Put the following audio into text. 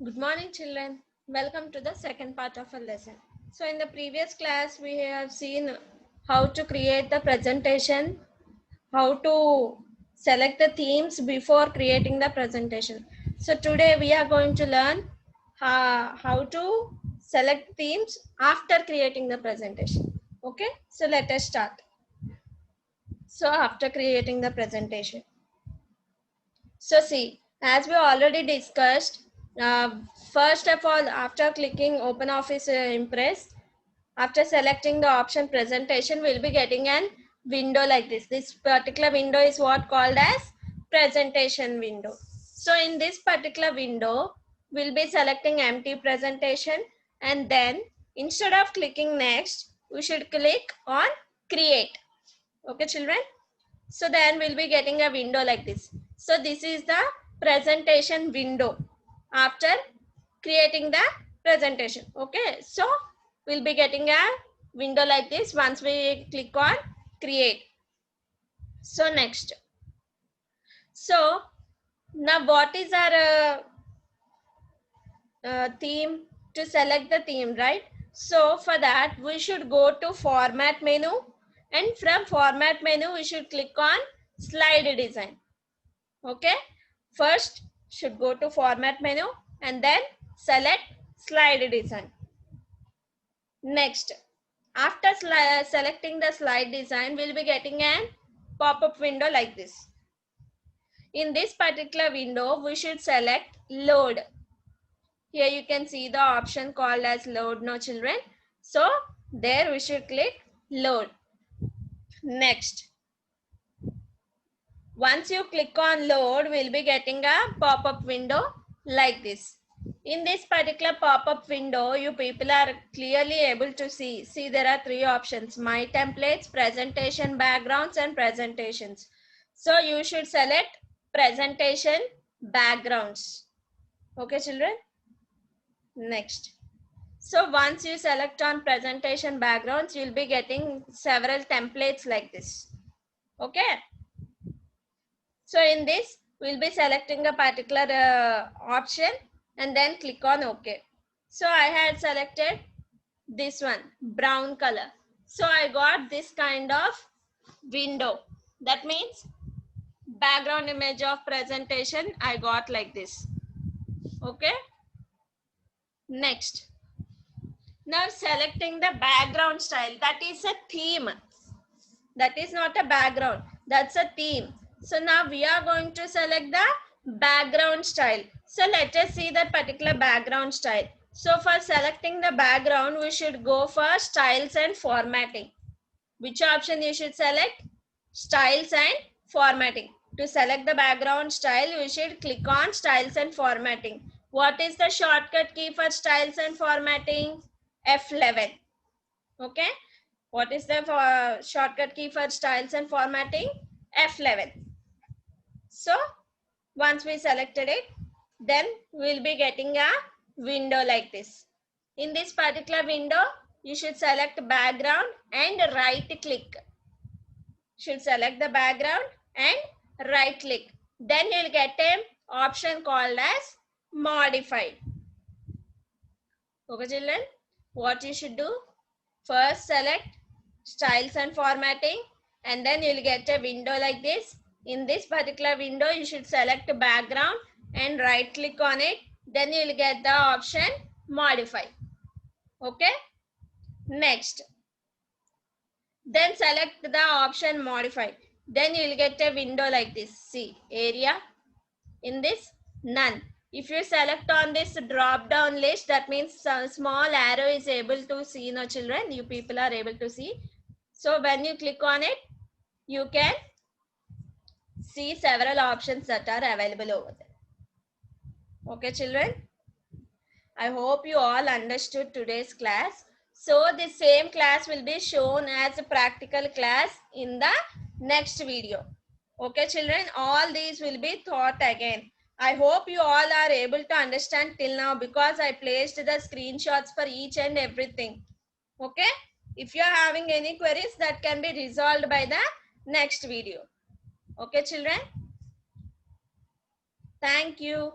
Good morning, children. Welcome to the second part of our lesson. So, in the previous class, we have seen how to create the presentation, how to select the themes before creating the presentation. So, today we are going to learn how to select themes after creating the presentation. Okay, so let us start. So, after creating the presentation. So see, as we already discussed, first of all, after clicking Open Office Impress, after selecting the option presentation, we'll be getting an window like this. This particular window is what called as presentation window. So in this particular window, we'll be selecting empty presentation, and then instead of clicking next, we should click on create. Okay, children? So then we'll be getting a window like this. So this is the presentation window after creating the presentation. Okay, so we'll be getting a window like this once we click on create. So next, so now what is our theme? To select the theme, right? So for that we should go to format menu, and from format menu we should click on slide design. Okay, first should go to format menu and then select slide design. Next, after selecting the slide design, we'll be getting a pop-up window like this. In this particular window, we should select load. Here you can see the option called as load now, children. So there we should click load. Next, once you click on load, we'll be getting a pop-up window like this. In this particular pop-up window, you people are clearly able to see there are three options: my templates, presentation backgrounds, and presentations. So you should select presentation backgrounds. Okay, children? Next. So once you select on presentation backgrounds, you'll be getting several templates like this. Okay. So in this, we'll be selecting a particular option and then click on OK. So I had selected this one, brown color. So I got this kind of window. That means background image of presentation I got like this. Okay. Next. Now selecting the background style. That is a theme. That is not a background, that's a theme. So now we are going to select the background style. So let us see that particular background style. So for selecting the background, we should go for styles and formatting. Which option you should select? Styles and formatting. To select the background style, we should click on styles and formatting. What is the shortcut key for styles and formatting? F11. Okay. What is the shortcut key for styles and formatting? F11. So once we selected it, then we'll be getting a window like this. In this particular window, you should select background and right click. Should select the background and right click. Then you'll get an option called as modified. Okay, children, what you should do? First select styles and formatting, and then you'll get a window like this. In this particular window, you should select a background and right click on it. Then you'll get the option modify. Okay. Next, then select the option modify. Then you'll get a window like this. See, area. In this, none. If you select on this drop down list, that means some small arrow is able to see. No, children, you people are able to see. So when you click on it, you can see several options that are available over there. Okay, children, I hope you all understood today's class. So the same class will be shown as a practical class in the next video. Okay, children, all these will be taught again. I hope you all are able to understand till now because I placed the screenshots for each and everything. Okay, if you are having any queries, that can be resolved by the next video. Okay, children, thank you.